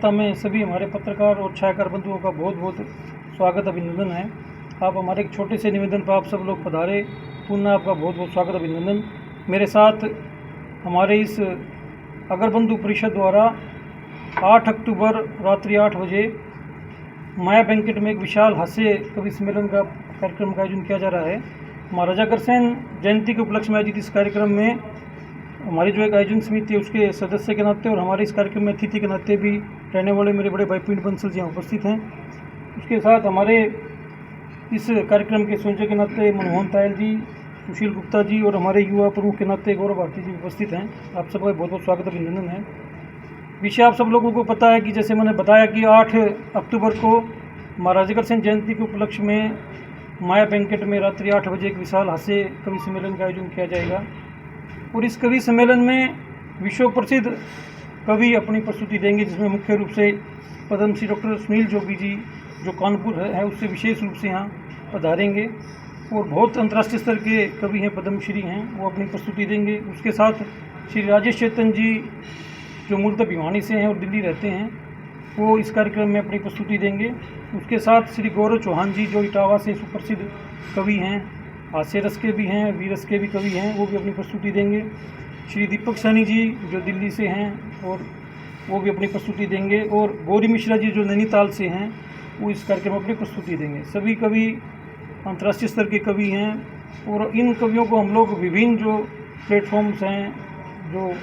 में सभी हमारे पत्रकार और छायाकार बंधुओं का बहुत बहुत स्वागत अभिनंदन है। आप हमारे एक छोटे से निवेदन पर आप सब लोग पधारे, पुनः आपका बहुत बहुत स्वागत अभिनंदन। मेरे साथ हमारे इस अगरबंधु परिषद द्वारा 8 अक्टूबर रात्रि 8 बजे माया बैंकेट में एक विशाल हास्य कवि सम्मेलन का कार्यक्रम का आयोजन किया जा रहा है। महाराजा अग्रसेन जयंती के उपलक्ष्य में आयोजित इस कार्यक्रम में हमारी जो एक आयोजन समिति है उसके सदस्य के नाते और हमारे इस कार्यक्रम में अतिथि के नाते भी रहने वाले मेरे बड़े भाई पिंड बंसल जी यहाँ उपस्थित हैं। उसके साथ हमारे इस कार्यक्रम के संयोजक के नाते मनमोहन तायल जी, सुशील गुप्ता जी और हमारे युवा प्रमुख के नाते गौरव भारती जी उपस्थित हैं। आप सबका बहुत बहुत स्वागत अभिनंदन है। विषय आप सब लोगों को पता है कि जैसे मैंने बताया कि 8 अक्टूबर को महाराजा अग्रसेन जयंती के उपलक्ष्य में माया बैंकेट में रात्रि 8 बजे एक विशाल हास्य कवि सम्मेलन का आयोजन किया जाएगा और इस कवि सम्मेलन में विश्व प्रसिद्ध कवि अपनी प्रस्तुति देंगे, जिसमें मुख्य रूप से पद्मश्री डॉक्टर सुनील जोगी जी जो कानपुर है उससे विशेष रूप से यहाँ पधारेंगे और बहुत अंतर्राष्ट्रीय स्तर के कवि हैं, पद्मश्री हैं, वो अपनी प्रस्तुति देंगे। उसके साथ श्री राजेश चेतन जी जो मूलतः भिवानी से हैं और दिल्ली रहते हैं, वो इस कार्यक्रम में अपनी प्रस्तुति देंगे। उसके साथ श्री गौरव चौहान जी जो इटावा से सुप्रसिद्ध कवि हैं, हास्य रस के भी हैं, वीर रस के भी कवि हैं, वो भी अपनी प्रस्तुति देंगे। श्री दीपक सैनी जी जो दिल्ली से हैं और वो भी अपनी प्रस्तुति देंगे और गौरी मिश्रा जी जो नैनीताल से हैं वो इस कार्यक्रम में अपनी प्रस्तुति देंगे। सभी कवि अंतर्राष्ट्रीय स्तर के कवि हैं और इन कवियों को हम लोग विभिन्न जो प्लेटफॉर्म्स हैं, जो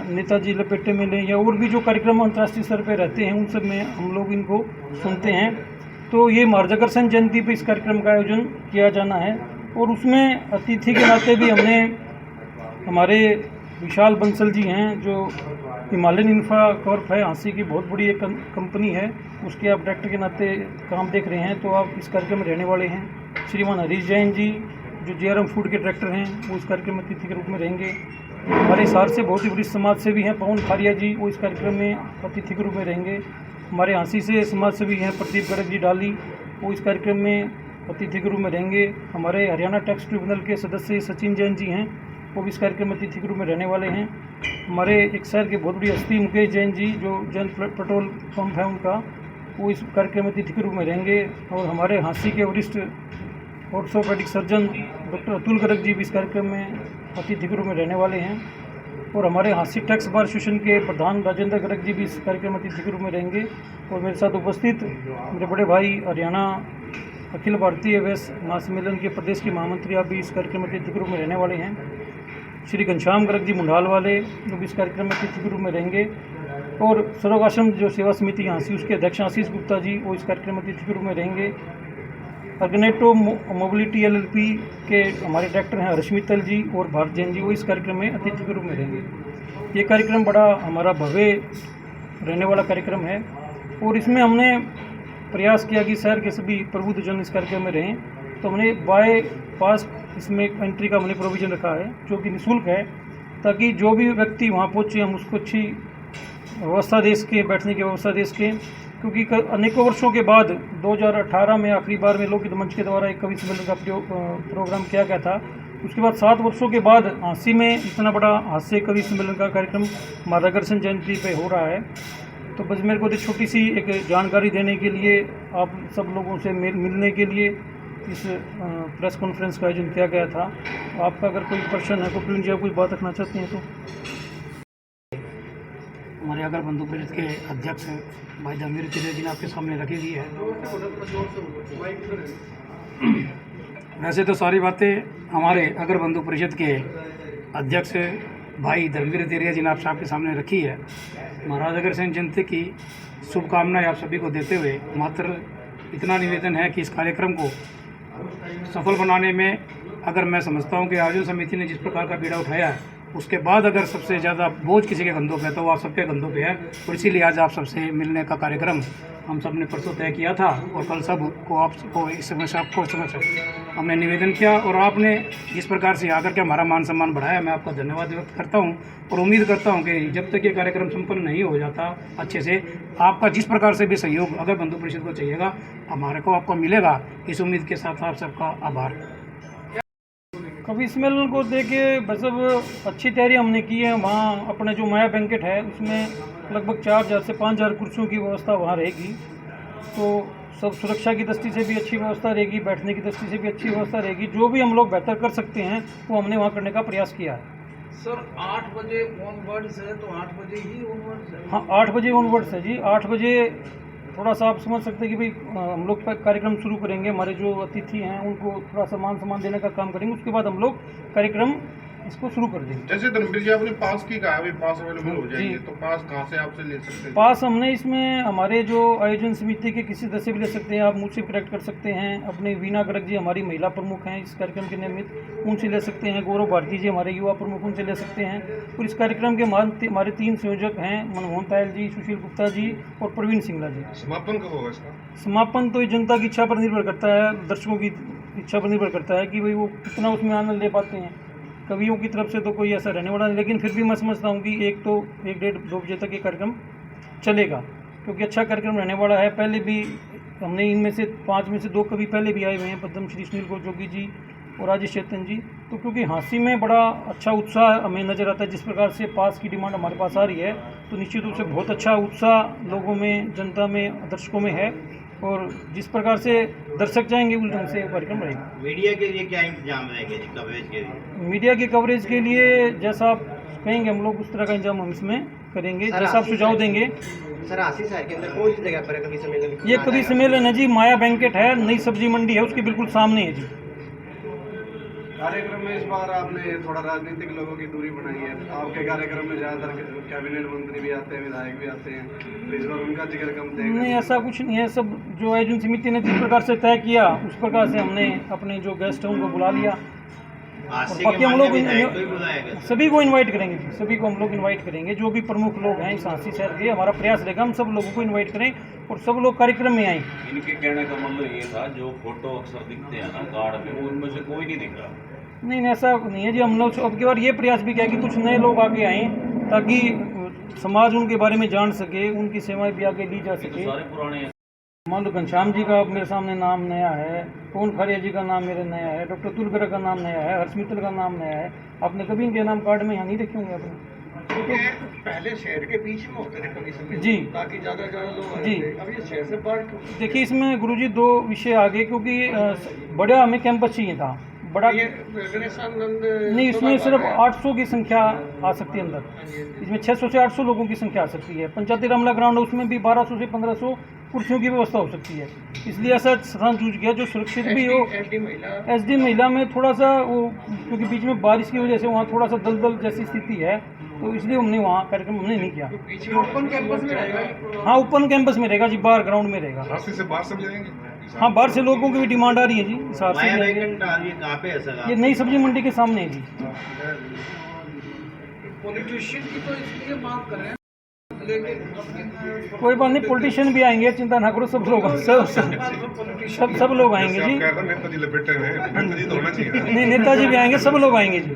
नेताजी लपेटे मेले या और भी जो कार्यक्रम अंतर्राष्ट्रीय स्तर पर रहते हैं, उन सब में हम लोग इनको सुनते हैं। तो ये महाराजा अग्रसेन जयंती पर इस कार्यक्रम का आयोजन किया जाना है और उसमें अतिथि के नाते भी हमने हमारे विशाल बंसल जी हैं जो हिमालयन इंफ्रा कॉर्प है, हाँसी की बहुत बड़ी एक कंपनी है, उसके आप डायरेक्टर के नाते काम देख रहे हैं, तो आप इस कार्यक्रम में रहने वाले हैं। श्रीमान हरीश जैन जी जो जेआरएम फूड के डायरेक्टर हैं वो इस कार्यक्रम में अतिथि के रूप में रहेंगे। हमारे हिसार से बहुत ही वरिष्ठ समाज सेवी हैं पवन खारिया जी, वो इस कार्यक्रम में अतिथि के रूप में रहेंगे। हमारे हाँसी से समाज सेवी हैं प्रदीप गर्ग जी डाली, वो इस कार्यक्रम में अतिथि के रूप में रहेंगे। हमारे हरियाणा टैक्स ट्रिब्यूनल के सदस्य सचिन जैन जी हैं, वो भी इस कार्यक्रम में अतिथि के रूप में रहने वाले हैं। हमारे एक शहर के बहुत बड़ी हस्ती मुकेश जैन जी जो जैन पेट्रोल पंप है उनका, वो इस कार्यक्रम में अतिथि के रूप में रहेंगे। और हमारे हाँसी के वरिष्ठ orthopaedic surgeon doctor Atul Garg ji भी इस कार्यक्रम में अतिथि के रूप में रहने वाले हैं। और हमारे हाँसी टैक्स बार एसोसिएशन के प्रधान राजेंद्र गर्ग जी भी इस कार्यक्रम में अतिथि के रूप में रहेंगे। और मेरे साथ उपस्थित मेरे बड़े भाई हरियाणा अखिल भारतीय वैश्य महासम्मेलन के प्रदेश के महामंत्री आप भी इस कार्यक्रम में अतिथि के रूप में रहने वाले हैं। श्री घनश्याम गर्ग जी मुंडाल वाले जो भी इस कार्यक्रम में अतिथि के रूप में रहेंगे। और सरोग आश्रम जो सेवा समिति हाँसी उसके अध्यक्ष आशीष गुप्ता जी वो इस कार्यक्रम में अतिथि के रूप में रहेंगे। अर्गनेटो मोबिलिटी LLP के हमारे डायरेक्टर हैं रश्मि तल जी और भारत जैन जी, वो इस कार्यक्रम में अतिथि के रूप में रहेंगे। ये कार्यक्रम बड़ा हमारा भव्य रहने वाला कार्यक्रम है और इसमें हमने प्रयास किया कि शहर के सभी प्रबुद्धजन इस कार्यक्रम में रहें, तो हमने बाय पास इसमें एंट्री का हमने प्रोविज़न रखा है जो कि निःशुल्क है, ताकि जो भी व्यक्ति वहाँ पहुँचे हम उसको अच्छी व्यवस्था दे सकें, बैठने की व्यवस्था दे सकें। क्योंकि अनेकों वर्षों के बाद 2018 में आखिरी बार में लोकहित मंच के द्वारा एक कवि सम्मेलन का प्रोग्राम किया गया था। उसके बाद 7 वर्षों के बाद हाँसी में इतना बड़ा हास्य कवि सम्मेलन का कार्यक्रम महाराजा अग्रसेन जयंती पे हो रहा है। तो बस मेरे को तो छोटी सी एक जानकारी देने के लिए, आप सब लोगों से मिलने के लिए इस प्रेस कॉन्फ्रेंस का आयोजन किया गया था। आपका अगर कोई प्रश्न है, कोई जी आप कोई बात रखना चाहते हैं तो। हमारे अगरबंधु परिषद के अध्यक्ष भाई धर्मवीर तिवारी जी ने आपके सामने रखी दी है। वैसे तो सारी बातें हमारे अगरबंधु परिषद के अध्यक्ष भाई धर्मवीर तिवारी जी ने आपके सामने रखी है। महाराजा अग्रसेन जयंती की शुभकामनाएं आप सभी को देते हुए मात्र इतना निवेदन है कि इस कार्यक्रम को सफल बनाने में अगर मैं समझता हूं कि आयोजन समिति ने जिस प्रकार का बीड़ा उठाया है, उसके बाद अगर सबसे ज़्यादा बोझ किसी के कंधों पे है तो वो आप सबके कंधों पे है। और इसीलिए आज आप सबसे मिलने का कार्यक्रम हम सब ने परसों तय किया था और कल सब को आपको इस समस्या आपको समझ हमने निवेदन किया और आपने जिस प्रकार से आकर के हमारा मान सम्मान बढ़ाया, मैं आपका धन्यवाद व्यक्त करता हूं और उम्मीद करता हूं कि जब तक ये कार्यक्रम संपन्न नहीं हो जाता अच्छे से, आपका जिस प्रकार से भी सहयोग अगरबंधु परिषद को चाहिएगा हमारे को आपको मिलेगा। इस उम्मीद के साथ आप सबका आभार। कवि सम्मेलन को देख के सब अच्छी तैयारी हमने की है। वहाँ अपने जो माया बैंकेट है उसमें लगभग 4000 से 5000 कुर्सियों की व्यवस्था वहाँ रहेगी। तो सब सुरक्षा की दृष्टि से भी अच्छी व्यवस्था रहेगी, बैठने की दृष्टि से भी अच्छी व्यवस्था रहेगी। जो भी हम लोग बेहतर कर सकते हैं वो हमने वहाँ करने का प्रयास किया है। सर 8 बजे ऑनवर्ड्स है, तो 8 बजे ही ऑनवर्ड्स है? हाँ, 8 बजे ऑनवर्ड्स है जी। 8 बजे थोड़ा सा आप समझ सकते हैं कि भाई हम लोग कार्यक्रम शुरू करेंगे, हमारे जो अतिथि हैं उनको थोड़ा सा मान सम्मान देने का काम करेंगे, उसके बाद हम लोग कार्यक्रम इसको शुरू कर देंगे। जैसे धर्मवीर जी आपने पास की कहा अभी पास अवेलेबल हो जाएंगे, जी। तो पास कहाँ से आपसे ले सकते हैं? पास हमने इसमें हमारे जो आयोजन समिति के किसी सदस्य भी ले सकते हैं, आप मुझसे कनेक्ट कर सकते हैं। अपने वीना गर्ग जी हमारी महिला प्रमुख हैं इस कार्यक्रम के निमित्त, उनसे ले सकते हैं। गौरव भारती जी हमारे युवा प्रमुख, उनसे ले सकते हैं। और इस कार्यक्रम के हमारे 3 संयोजक हैं, मनमोहन तायल जी, सुशील गुप्ता जी और प्रवीण सिंगला जी। समापन कब होगा इसका? समापन तो जनता की इच्छा पर निर्भर करता है, दर्शकों की इच्छा पर निर्भर करता है कि भाई वो कितना उसमें आनंद ले पाते हैं। कवियों की तरफ से तो कोई ऐसा रहने वाला नहीं, लेकिन फिर भी मैं समझता हूँ कि 1 डेढ़ 2 बजे तक ये कार्यक्रम चलेगा, क्योंकि अच्छा कार्यक्रम रहने वाला है। पहले भी हमने इनमें से 5 में से 2 कवि पहले भी आए हुए हैं, पद्मश्री सुनील कौर जोगी जी और राजेश चेतन जी। तो क्योंकि हाँसी में बड़ा अच्छा उत्साह हमें नज़र आता है, जिस प्रकार से पास की डिमांड हमारे पास आ रही है, तो निश्चित रूप से बहुत अच्छा उत्साह लोगों में, जनता में, दर्शकों में है। और जिस प्रकार से दर्शक चाहेंगे उस ढंग से कार्यक्रम रहेगा। मीडिया के लिए क्या इंतजाम रहेंगे जी कवरेज के लिए? मीडिया की कवरेज के लिए जैसा आप कहेंगे हम लोग उस तरह का इंतजाम हम इसमें करेंगे, जैसा आप सुझाव देंगे। सर आशीष शहर के अंदर कौन सी जगह पर कवि सम्मेलन? ये कवि सम्मेलन है जी, माया बैंकेट है, नई सब्जी मंडी है, उसके बिल्कुल सामने है जी। कार्यक्रम में इस बार आपने थोड़ा राजनीतिक लोगों की दूरी बनाई है। आपके कार्यक्रम में ज़्यादातर कैबिनेट मंत्री भी आते हैं, विधायक भी आते हैं, तो इस बार उनका जिक्र कम देगा? नहीं, ऐसा कुछ नहीं है। सब जो आयोजन समिति ने जिस प्रकार से तय किया उस प्रकार से हमने अपने जो गेस्ट हैं उनको बुला लिया। और बाकी हम लोग सभी को इनवाइट करेंगे जी, सभी को हम लोग इनवाइट करेंगे। जो भी प्रमुख लोग हैं इस हाँसी शहर के, हमारा प्रयास रहेगा हम सब लोगों को इनवाइट करें और सब लोग कार्यक्रम में आएँ। इनके कहने का मतलब ये था जो फोटो अक्सर दिखते हैं ना कार्ड में, उनमें से कोई नहीं दिख रहा। नहीं, ऐसा नहीं है जी। हम लोग अब की बार ये प्रयास भी किया कि कुछ नए लोग आगे आएँ ताकि समाज उनके बारे में जान सके, उनकी सेवाएं भी आगे ली जा सके। सारे पुराने मान लो घनश्याम जी का मेरे सामने नाम नया है, पवन खरिया जी का नाम मेरे नया है, डॉक्टर तुल गर्ग का नाम नया है, हर्ष मित्तल का नाम नया है। आपने कभी इनके नाम कार्ड में यहाँ नहीं देखे होंगे आपने। पहले शहर के बीच में होते थे कवि सम्मेलन जी, ताकि ज़्यादा लोग जी। अब ये शहर से बाहर क्यों? देखिए इसमें गुरुजी 2 विषय आ गए, क्योंकि बड़ा हमें कैंपस चाहिए था बड़ा। ये गणेशानंद नहीं, इसमें सिर्फ 800 की संख्या आ सकती है अंदर, इसमें 600 से 800 लोगों की संख्या आ सकती है। पंचायती रामला ग्राउंड उसमें भी 1200 से 1500 कुर्सियों की व्यवस्था हो सकती है। इसलिए ऐसा स्थान चूज किया जो सुरक्षित भी हो। SD महिला में थोड़ा सा वो, क्योंकि बीच में बारिश की वजह से वहाँ थोड़ा सा दलदल जैसी स्थिति है, तो इसलिए हमने वहाँ कार्यक्रम हमने नहीं किया। ओपन कैंपस में रहेगा? हाँ, ओपन कैंपस में रहेगा जी, बाहर ग्राउंड में रहेगा। हाँसी से बाहर सब जाएंगे? हाँ, बाहर से लोगों की भी डिमांड आ रही है जी, हिसाब से माया जाएंगे। बैंकेट आ रही है कहाँ पे है सर? ये नई सब्जी मंडी के सामने है जी। पॉलिटिशियन की तो इसलिए मांग कर रहे हैं, लेकिन कोई बात नहीं, पॉलिटिशियन भी आएंगे, चिंता ना करो। सब लोग सब लोग आएंगे जी। नेताजी लपेटे हुए हैं, नेताजी तो होना चाहिए। नहीं, नेताजी भी आएंगे, सब लोग आएंगे जी,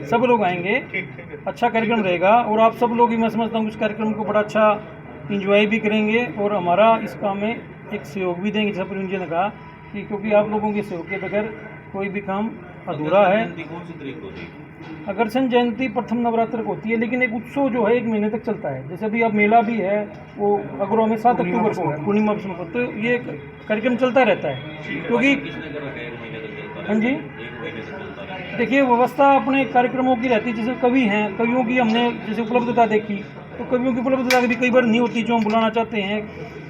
सब लोग आएंगे। अच्छा कार्यक्रम रहेगा और आप सब लोग ही, मैं समझता हूँ, इस कार्यक्रम को बड़ा अच्छा इंजॉय भी करेंगे और हमारा इस काम में एक सहयोग भी देंगे, जैसा प्रवीण जी ने कहा कि क्योंकि आप लोगों के सहयोग के बगैर कोई भी काम अधूरा है। कौन सी तरीक हो रही? अग्रसेन जयंती प्रथम नवरात्र को होती है, लेकिन एक उत्सव जो है 1 महीने तक चलता है। जैसे अभी अब मेला भी है, वो अगुरवा में 7 अक्टूबर को है, पूर्णिमा को, तो ये कार्यक्रम चलता रहता है। क्योंकि किसने कर रखा है 1 महीने तक चलता है? हाँ जी, 1 महीने तक चलता है। देखिए व्यवस्था अपने कार्यक्रमों की रहती है। जैसे कवि हैं, कवियों की हमने जैसे उपलब्धता देखी, तो कवियों की उपलब्धता भी कई बार नहीं होती जो हम बुलाना चाहते हैं।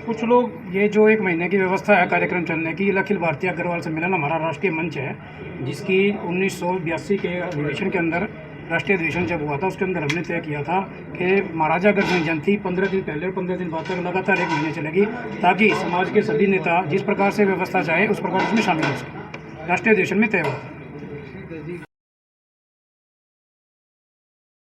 कुछ लोग, ये जो 1 महीने की व्यवस्था है कार्यक्रम चलने की, अखिल भारतीय अग्रवाल सम्मेलन हमारा राष्ट्रीय मंच है, जिसकी 1982 के अधिवेशन के अंदर, राष्ट्रीय अधिवेशन जब हुआ था उसके अंदर हमने तय किया था कि महाराजा अग्रसेन जयंती 15 दिन पहले और 15 दिन बाद तक लगातार 1 महीने चलेगी, ताकि समाज के सभी नेता जिस प्रकार से व्यवस्था चाहे उस प्रकार उसमें शामिल हो सके। राष्ट्रीय अधिवेशन में तय हुआ था।